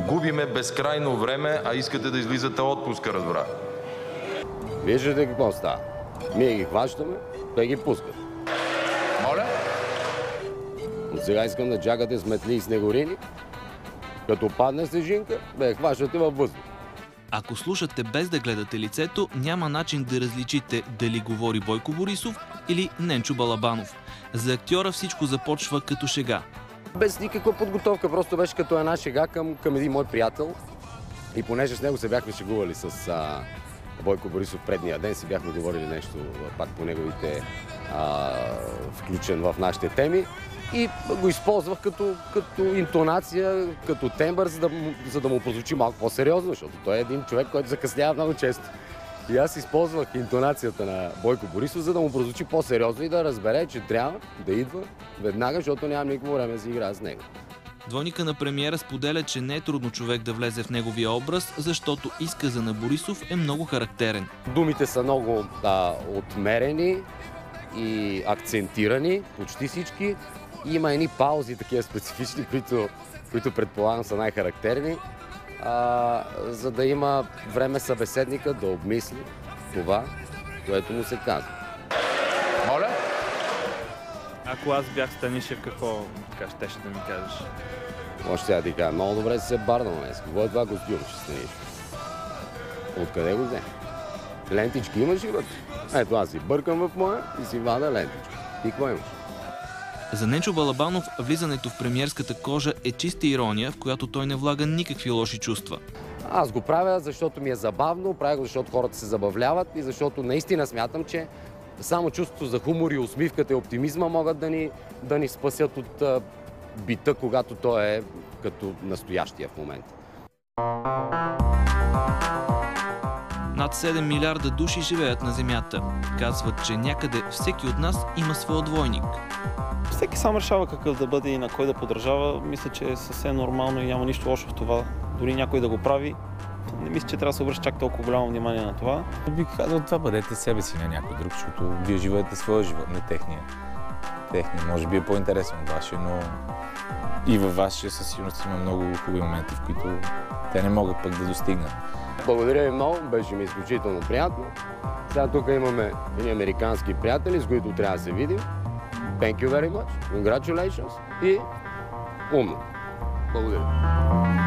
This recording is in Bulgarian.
Губиме безкрайно време, а искате да излизате отпуска, разбрах. Виждате какво става? Ние ги хващаме, те ги пускат. Моля? От сега искам да чакате с метли и снегорини. Като падне снежинка, да я хващате във въздух. Ако слушате без да гледате лицето, няма начин да различите дали говори Бойко Борисов или Ненчо Балабанов. За актьора всичко започва като шега. Без никаква подготовка, просто беше като една шега към един мой приятел. И понеже с него се бяхме шегували с Бойко Борисов предния ден, си бяхме говорили нещо пак по неговите включен в нашите теми. И го използвах като интонация, като тембър, за да му прозвучи малко по-сериозно, защото той е един човек, който закъснява много често. И аз използвах интонацията на Бойко Борисов, за да му прозвучи по-сериозно и да разбере, че трябва да идва веднага, защото нямам никакво време да си играя с него. Двойника на премиера споделя, че не е трудно човек да влезе в неговия образ, защото изказа на Борисов е много характерен. Думите са много отмерени и акцентирани, почти всички. Има едни паузи, такива специфични, които предполагам са най-характерни, за да има време събеседника да обмисли това, което му се казва. Моля? Ако аз бях Станишев, какво щеше да ми кажеш? Още сега ти кажа, много добре си се барнал днес. Какво е това гостюмче, Станишев? Откъде го взе? Лентички имаш ли вътре? Ето аз си бъркам в моя и си вада лентички. Ти какво имаш? За Ненчо Балабанов влизането в премиерската кожа е чиста ирония, в която той не влага никакви лоши чувства. Аз го правя, защото ми е забавно, правя го, защото хората се забавляват и защото наистина смятам, че само чувството за хумор и усмивката и оптимизма могат да ни спасят от бита, когато той е като настоящия в момента. Над 7 милиарда души живеят на Земята. Казват, че някъде всеки от нас има своя двойник. Всеки сам решава какъв да бъде и на кой да подражава. Мисля, че е съвсем нормално и няма нищо лошо в това. Дори някой да го прави, не мисля, че трябва да се обръща чак толкова голямо внимание на това. Бих казал това, бъдете себе си, не някой друг, защото вие живеете своя живот, не техния. Може би е по-интересен от вашия, но и във вашия със сигурност има много хубави моменти, в които те не могат пък да достигнат. Благодаря ви много, беше ми изключително приятно. Сега тук имаме едни американски приятели, с които трябва да се видим. Thank you very much, congratulations и умно. Благодаря.